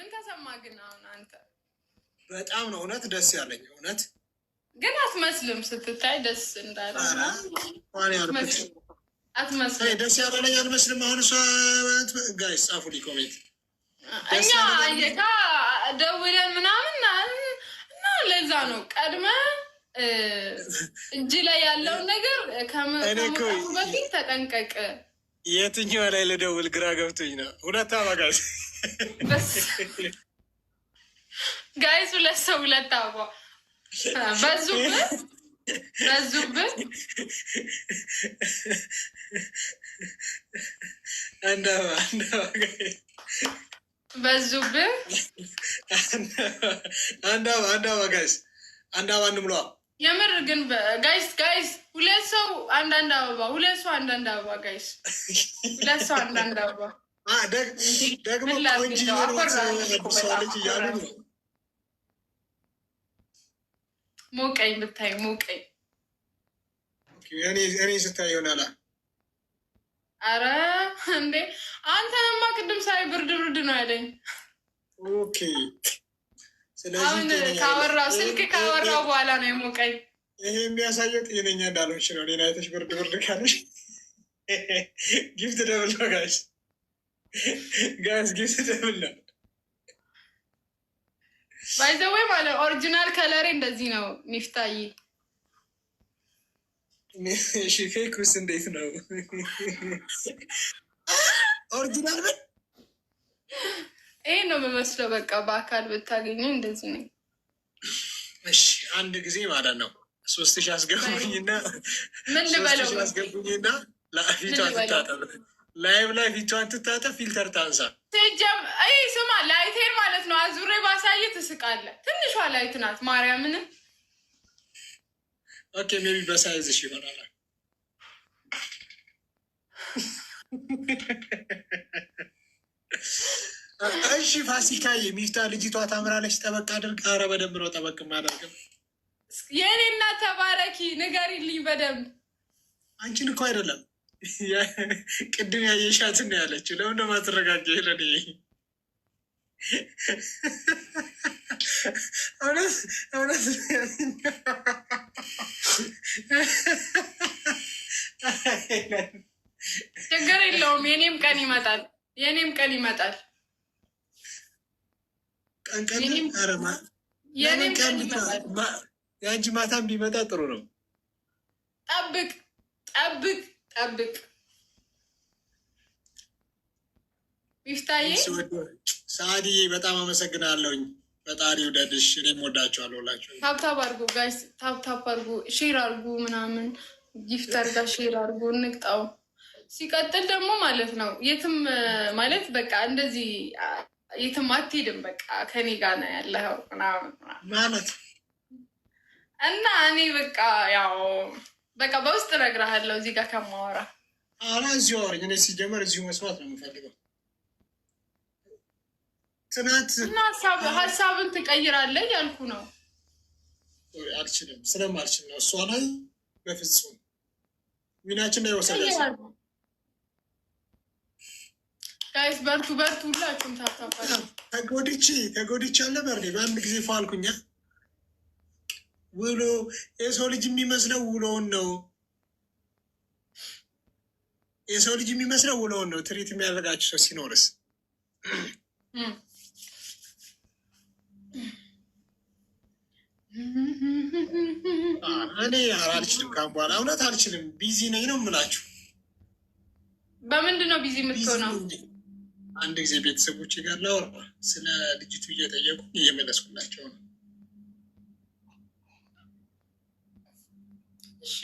ምን ተሰማ ግን አሁን አንተ? በጣም ነው እውነት ደስ ያለኝ። እውነት ግን አትመስልም ስትታይ ደስ እንዳለ አትመስልም። ደስ ያለኝ አልመስልም። አሁን እሷ ጋይስ ጻፉልኝ ኮሜንት። እኛ አየካ ደውለን ምናምን እና ለዛ ነው ቀድመ እጅ ላይ ያለውን ነገር ከመጣቱ በፊት ተጠንቀቅ። የትኛው ላይ ልደውል ግራ ገብቶኝ ነው። ሁለት አባጋዝ ጋይስ ሁለት ሰው ሁለት አባ በዙብህ በዙብህ አንድ አባ ጋይስ አንድ አባ እንምሏ። የምር ግን ጋይስ ሁለት ሰው አንዳንድ አበባ፣ ሁለት ሰው አንዳንድ አበባ ጋይስ፣ ሁለት ሰው አንዳንድ አበባ ደግሞ ቆንጆ ልጅ እያሉ ነው። ሞቀኝ ብታይ ሞቀኝ። እኔ ስታይ ይሆናላ። አረ እንዴ አንተንማ ቅድም ሳይ ብርድ ነው ያለኝ። ኦኬ አሁን ካወራው ስልክ ካወራው በኋላ ነው የሞቀኝ። ይሄ የሚያሳየው ጤነኛ እንዳልሆንሽ ነው። ሌላ አይተሽ ብርድ ካለሽ ጊፍት ደብል ነው ጋይስ ጊፍት ደብል ነው። ባይዘወይ ማለት ኦሪጂናል ከለሬ እንደዚህ ነው ሚፍታይ። እሺ ፌኩስ እንዴት ነው? ኦሪጂናል ምን ይሄ ነው የምመስለው። በቃ በአካል ብታገኘ እንደዚህ ነው። እሺ አንድ ጊዜ ማለት ነው 3000 አስገቡኝና ምን ልበለው አስገቡኝና ፊቷን ትታጠብ፣ ላይቭ ላይ ፊቷን ትታጠብ፣ ፊልተር ታንሳ። አይ ስማ ላይቴን ማለት ነው አዙሬ ባሳየ ትስቃለህ። ትንሿ ላይት ናት ማርያምን። ኦኬ ሜቢ በሳይዝሽ ይሆናል። እሺ ፋሲካዬ ሚፍታ ልጅቷ ታምራለች። ጠበቅ አድርግ። ኧረ በደንብ ነው ጠበቅ ማደርግም። የኔ እናት ተባረኪ፣ ንገሪልኝ በደንብ። አንቺን እኮ አይደለም ቅድም ያየሻትን ነው ያለችው። ለምን ነው ማትረጋገ? ለኔ እውነት ችግር የለውም። የኔም ቀን ይመጣል። የአንቺ ማታም ቢመጣ ጥሩ ነው። ጠብቅ ሚፍታዬ። ሰአድዬ በጣም አመሰግናለሁኝ። ፈጣሪ ውደድሽ። እኔም ወዳችኋለሁ ሁላችሁ። ታብታብ አድርጉ ጋይስ፣ ታብታብ አድርጉ፣ ሼር አድርጉ ምናምን ጊፍተር ጋር ሼር አድርጉ፣ እንቅጣው። ሲቀጥል ደግሞ ማለት ነው የትም ማለት በቃ እንደዚህ የትም አትሄድም። በቃ ከኔ ጋር ነው ያለኸው ምናምን ማለት እና እኔ በቃ ያው በቃ በውስጥ እነግርሃለሁ እዚህ ጋር ከማወራ። አላ እዚሁ አወራኝ። እኔ ሲጀመር እዚሁ መስማት ነው የምፈልገው። ትናንት እና ሀሳብን ትቀይራለህ ያልኩ ነው። አልችልም፣ ስለማልችል ነው። እሷ ላይ በፍጹም ሚናችን ላይ ወሰደ። ጋይስ በርቱ፣ ሁላችሁም ታታፋለ። ተጎድቼ አልነበር በአንድ ጊዜ ፋልኩኛ። ውሎ የሰው ልጅ የሚመስለው ውሎውን ነው። የሰው ልጅ የሚመስለው ውሎውን ነው። ትሪት የሚያደርጋችሁ ሰው ሲኖርስ እኔ አልችልም። ካም በኋላ እውነት አልችልም። ቢዚ ነኝ ነው የምላችሁ። በምንድን ነው ቢዚ የምትሆነው? አንድ ጊዜ ቤተሰቦች ጋር ላወራ ስለ ልጅቱ እየጠየቁ እየመለስኩላቸው ነው። እሺ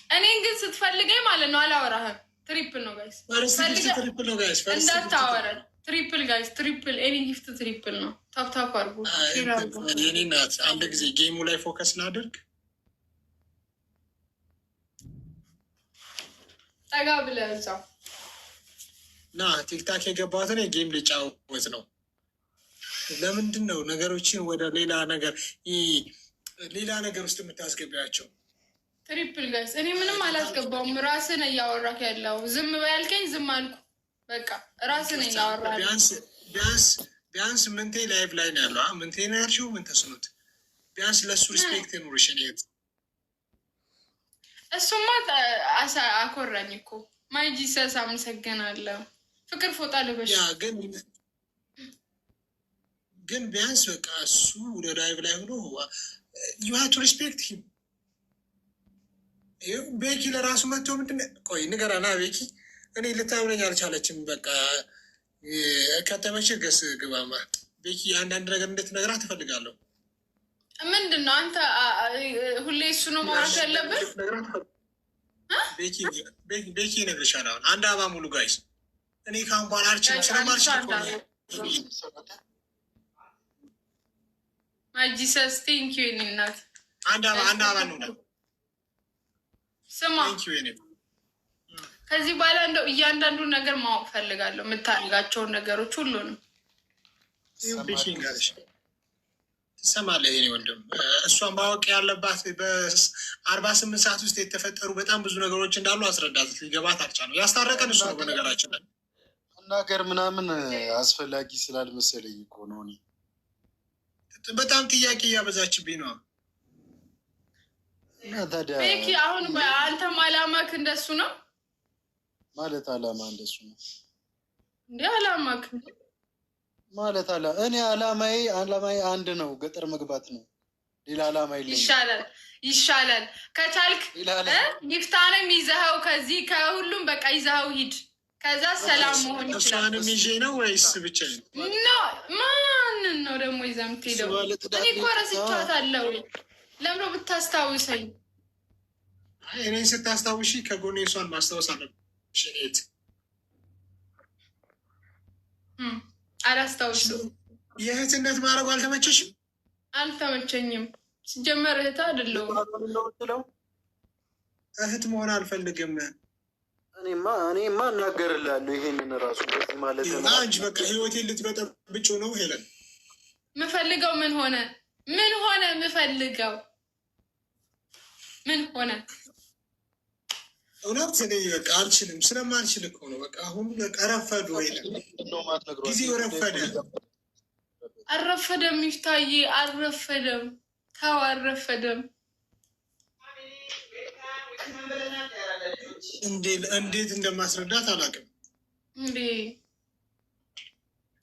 እኔን ግን ስትፈልገኝ ማለት ነው አላወራህም። ትሪፕል ነው ጋይስ፣ እንዳታወራል። ትሪፕል ጋይስ፣ ትሪፕል ኤኒ ጊፍት ትሪፕል ነው። ታፕታፕ አድርጉ። የኔ ናት። አንድ ጊዜ ጌሙ ላይ ፎከስ ላድርግ። ጠጋ ብለህ እዛው ና ቲክታክ የገባሁት እኔ ጌም ልጫወት ነው። ለምንድን ነው ነገሮችን ወደ ሌላ ነገር ውስጥ የምታስገቢያቸው? ትሪፕል ጋይስ፣ እኔ ምንም አላስገባውም። ራስን እያወራክ ያለው ዝም በያልከኝ ዝም አልኩ። በቃ ራስን እያወራ ቢያንስ ቢያንስ ምንቴ ላይቭ ላይ ነው ያለው። ምንቴ ነው ያልሽው? ምን ተስኖት? ቢያንስ ለእሱ ሪስፔክት ኑርሽ። እሱማ አኮራኝ እኮ ማይ ጂሰስ አመሰግናለሁ። ፍቅር ፎጣ ልበሽ። ያ ግን ቢያንስ በቃ እሱ ወደ ላይቭ ላይ ሆኖ ዩ ሃቭ ቱ ሪስፔክት ሂም። ቤኪ ለራሱ መጥቶ ምንድን ቆይ ንገራና ቤኪ እኔ ልታምነኝ አልቻለችም። በቃ ከተመቸ ገስ ግባማ ቤኪ አንዳንድ ነገር እንድትነግራት ትፈልጋለሁ። ምንድን ነው አንተ ሁሌ እሱ ነው ማውራት ያለብን? ቤኪ ይነግርሻል። አሁን አንድ አበባ ሙሉ ጋይስ እኔ ካሁን በኋላ አልችልም ስለማልችል ጂሰስ ቴንክ ዩ የኔ እናት። አንድ አበባ ነው ስማ። ከዚህ በኋላ እንደው እያንዳንዱ ነገር ማወቅ ፈልጋለሁ፣ የምታደርጋቸውን ነገሮች ሁሉንም። ትሰማለህ የኔ ወንድም? እሷን ማወቅ ያለባት በ48 ሰዓት ውስጥ የተፈጠሩ በጣም ብዙ ነገሮች እንዳሉ አስረዳት። ሊገባት አልቻለም። ያስታረቀን እሱ ነው። በነገራችን ላይ መናገር ምናምን አስፈላጊ ስላልመሰለኝ እኮ ነው። እኔ በጣም ጥያቄ እያበዛችብኝ ነው። እና ታዲያ ቤኪ አሁን አንተም አላማክ እንደሱ ነው ማለት? አላማ እንደሱ ነው እንዲ? አላማክ ማለት እኔ አላማዬ አንድ ነው፣ ገጠር መግባት ነው። ሌላ አላማ የለኝም። ይሻላል ከቻልክ ይፍታንም ይዘኸው ከዚህ ከሁሉም በቃ ይዘኸው ሂድ። ከዛ ሰላም መሆን ይችላል። እሷንም ይዤ ነው ወይስ ብቻ ነው? ማንን ነው ደግሞ ይዘህ የምትሄደው? እኔ እኮ ረስቻታለሁ። ለምሮ ብታስታውሰኝ። እኔን ስታስታውሺ ከጎኔ እሷን ማስታወስ አለብሽ። አላስታውስም። የእህትነት ማድረጉ አልተመቸሽም? አልተመቸኝም። ሲጀመር እህት አይደለሁም። እህት መሆን አልፈልግም። እኔማ እናገርላለሁ ይሄንን ራሱ ማለት አንቺ በቃ ህይወቴን ልትበጠብጪው ነው ሄለን። ምፈልገው ምን ሆነ? ምፈልገው ምን ሆነ? እውነት እኔ በቃ አልችልም። ስለማልችል እኮ ነው። በቃ አሁን በቃ ረፈዱ። ሄለን ጊዜው ረፈደ። አልረፈደም ይፍታዬ፣ አልረፈደም። ተው አልረፈደም። እንዴት እንደማስረዳት አላውቅም። እንዴ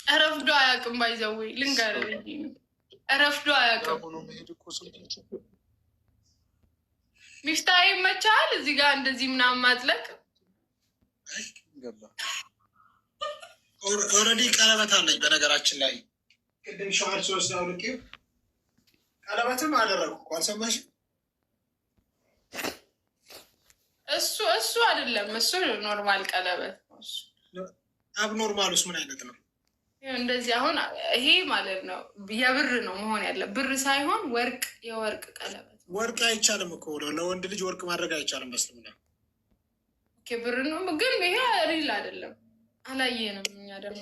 እረፍዶ አያውቅም። ባይዘዌ ልንገርህ፣ እረፍዶ አያውቅም። ሚፍታዬ ይመችሃል እዚህ ጋር እንደዚህ ምናምን ማጥለቅ። ኦልሬዲ ቀለበት አለኝ። በነገራችን ላይ ቅድም ሸዋር ሶስት አውልቄ ቀለበትም አደረጉ። አልሰማሽም? እሱ አይደለም፣ እሱ ኖርማል ቀለበት ነው። አብኖርማሉስ ምን አይነት ነው? እንደዚህ አሁን ይሄ ማለት ነው የብር ነው መሆን ያለ፣ ብር ሳይሆን ወርቅ፣ የወርቅ ቀለበት። ወርቅ አይቻልም እኮ ለወንድ ልጅ ወርቅ ማድረግ አይቻልም። መስልምና ብር ነው ግን ይሄ ሪል አይደለም። አላየንም እኛ ደግሞ